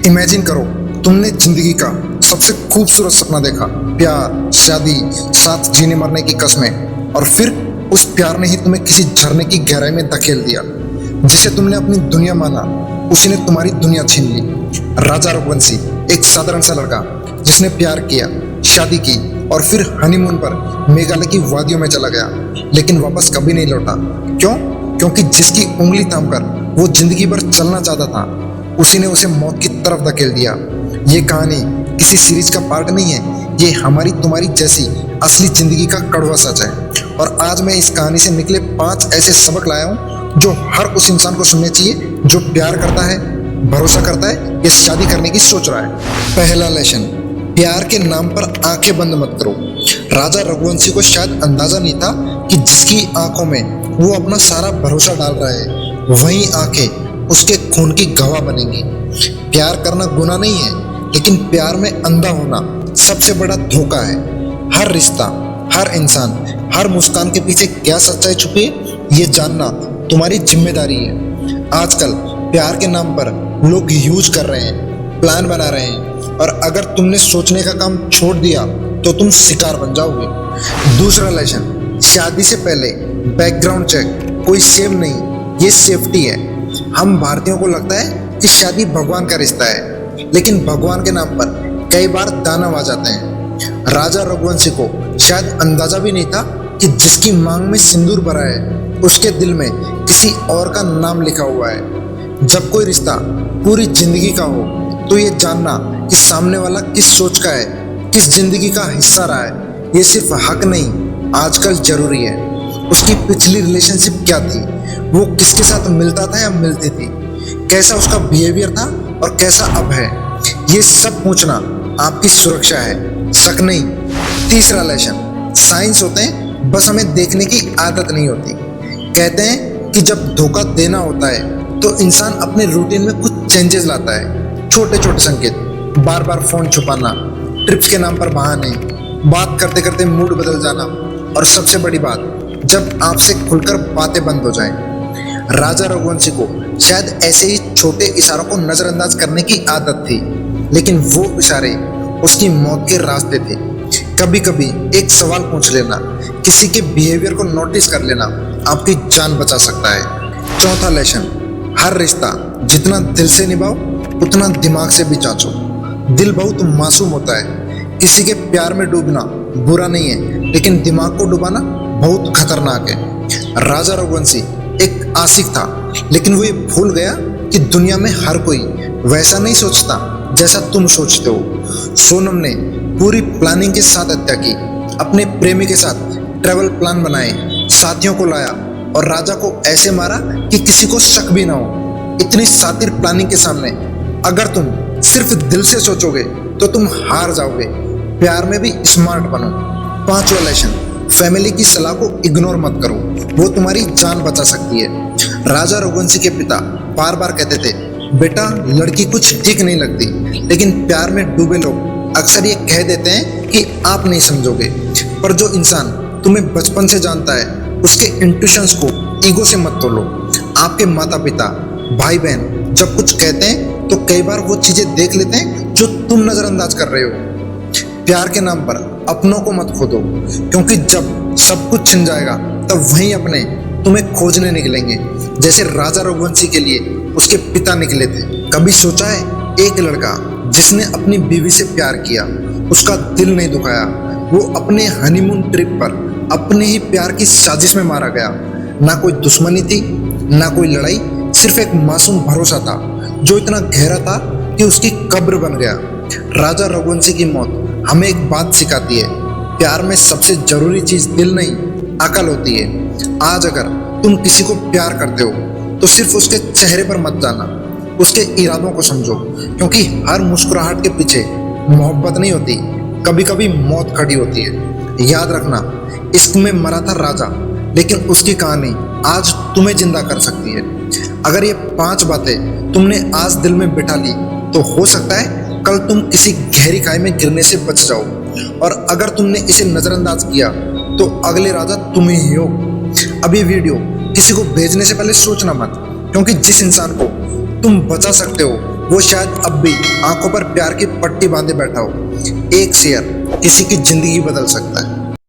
Imagine करो, तुमने जिंदगी का सबसे खूबसूरत सपना देखा, प्यार, शादी, साथ जीने मरने की कस्में, और फिर उस प्यार ने ही तुम्हें किसी झरने की गहराई में धकेल दिया। जिसे तुमने अपनी दुनिया माना, उसी ने तुम्हारी दुनिया छीन ली। राजा रघुवंशी एक साधारण सा लड़का जिसने प्यार किया, शादी की और फिर हनीमून पर मेघालय की वादियों में चला गया, लेकिन वापस कभी नहीं लौटा। क्यों? क्योंकि जिसकी उंगली थामकर वो जिंदगी भर चलना चाहता था, उसी ने उसे मौत की तरफ धकेल दिया। ये कहानी किसी सीरीज का पार्ट नहीं है, ये हमारी तुम्हारी जैसी असली जिंदगी का कड़वा सच है। और आज मैं इस कहानी से निकले 5 ऐसे सबक लाया हूँ जो हर उस इंसान को सुनने चाहिए जो प्यार करता है, भरोसा करता है या शादी करने की सोच रहा है। पहला लेसन, प्यार के नाम पर आंखें बंद मत करो। राजा रघुवंशी को शायद अंदाजा नहीं था कि जिसकी आंखों में वो अपना सारा भरोसा डाल रहा है, वही आंखें उसके खून की गवाह बनेंगी। प्यार करना गुनाह नहीं है, लेकिन प्यार में अंधा होना सबसे बड़ा धोखा है। हर रिश्ता, हर इंसान, हर मुस्कान के पीछे क्या सच्चाई छुपी है, ये जानना तुम्हारी जिम्मेदारी है। आजकल प्यार के नाम पर लोग यूज कर रहे हैं, प्लान बना रहे हैं, और अगर तुमने सोचने का काम छोड़ दिया तो तुम शिकार बन जाओगे। दूसरा लेसन, शादी से पहले बैकग्राउंड चेक कोई सेव नहीं, ये सेफ्टी है। हम भारतीयों को लगता है कि शादी भगवान का रिश्ता है, लेकिन भगवान के नाम पर कई बार दानव आ जाते हैं। राजा रघुवंशी को शायद अंदाजा भी नहीं था कि जिसकी मांग में सिंदूर भरा है, उसके दिल में किसी और का नाम लिखा हुआ है। जब कोई रिश्ता पूरी जिंदगी का हो, तो ये जानना कि सामने वाला किस सोच का है, किस जिंदगी का हिस्सा रहा है, ये सिर्फ हक नहीं, आजकल जरूरी है। उसकी पिछली रिलेशनशिप क्या थी, वो किसके साथ मिलता था या मिलती थी, कैसा उसका बिहेवियर था और कैसा अब है, ये सब पूछना आपकी सुरक्षा है, शक नहीं। तीसरा लेसन, साइंस होते हैं, बस हमें देखने की आदत नहीं होती। कहते हैं कि जब धोखा देना होता है तो इंसान अपने रूटीन में कुछ चेंजेस लाता है। छोटे छोटे संकेत, बार बार फोन छुपाना, ट्रिप्स के नाम पर बहाने, बात करते करते मूड बदल जाना, और सबसे बड़ी बात, जब आपसे खुलकर बातें बंद हो जाएं। राजा रघुवंशी को शायद ऐसे ही छोटे इशारों को नजरअंदाज करने की आदत थी, लेकिन वो इशारे उसकी मौत के रास्ते थे। कभी कभी एक सवाल पूछ लेना, किसी के बिहेवियर को नोटिस कर लेना, आपकी जान बचा सकता है। चौथा लेसन, हर रिश्ता जितना दिल से निभाओ, उतना दिमाग से भी जांचो। दिल बहुत मासूम होता है, किसी के प्यार में डूबना बुरा नहीं है, लेकिन दिमाग को डुबाना बहुत खतरनाक है। राजा रघुवंशी एक आशिक था, लेकिन वो ये भूल गया कि दुनिया में हर कोई वैसा नहीं सोचता जैसा तुम सोचते हो। सोनम ने पूरी प्लानिंग के साथ हत्या की, अपने प्रेमी के साथ ट्रैवल प्लान बनाए, साथियों को लाया और राजा को ऐसे मारा कि किसी को शक भी ना हो। इतनी शातिर प्लानिंग के सामने अगर तुम सिर्फ दिल से सोचोगे तो तुम हार जाओगे। प्यार में भी स्मार्ट बनो। पांचवा लेसन, फैमिली की सलाह को इग्नोर मत करो, वो तुम्हारी जान बचा सकती है। राजा रघुवंशी के पिता बार बार कहते थे, बेटा लड़की कुछ ठीक नहीं लगती, लेकिन प्यार में डूबे लोग अक्सर ये कह देते हैं कि आप नहीं समझोगे। पर जो इंसान तुम्हें बचपन से जानता है, उसके इंट्यूशंस को ईगो से मत तोलो। आपके माता पिता, भाई बहन जब कुछ कहते हैं तो कई बार वो चीजें देख लेते हैं जो तुम नजरअंदाज कर रहे हो। प्यार के नाम पर अपनों को मत खो दो, क्योंकि जब सब कुछ छिन जाएगा तब वहीं अपने तुम्हें खोजने निकलेंगे, जैसे राजा रघुवंशी के लिए उसके पिता निकले थे। कभी सोचा है, एक लड़का जिसने अपनी बीवी से प्यार किया, उसका दिल नहीं दुखाया, वो अपने हनीमून ट्रिप पर अपने ही प्यार की साजिश में मारा गया। ना कोई दुश्मनी थी, ना कोई लड़ाई, सिर्फ एक मासूम भरोसा था जो इतना गहरा था कि उसकी कब्र बन गया। राजा रघुवंशी की मौत हमें एक बात सिखाती है, प्यार में सबसे जरूरी चीज दिल नहीं, अकल होती है। आज अगर तुम किसी को प्यार करते हो तो सिर्फ उसके चेहरे पर मत जाना, उसके इरादों को समझो, क्योंकि हर मुस्कुराहट के पीछे मोहब्बत नहीं होती, कभी कभी मौत खड़ी होती है। याद रखना, इश्क में मरा था राजा, लेकिन उसकी कहानी आज तुम्हें जिंदा कर सकती है। अगर ये 5 बातें तुमने आज दिल में बिठा ली तो हो सकता है कल तुम किसी गहरी खाई में गिरने से बच जाओ, और अगर तुमने इसे नजरअंदाज किया तो अगले राजा तुम ही हो। अब ये वीडियो किसी को भेजने से पहले सोचना मत, क्योंकि जिस इंसान को तुम बचा सकते हो वो शायद अब भी आंखों पर प्यार की पट्टी बांधे बैठा हो। एक शेयर किसी की जिंदगी बदल सकता है।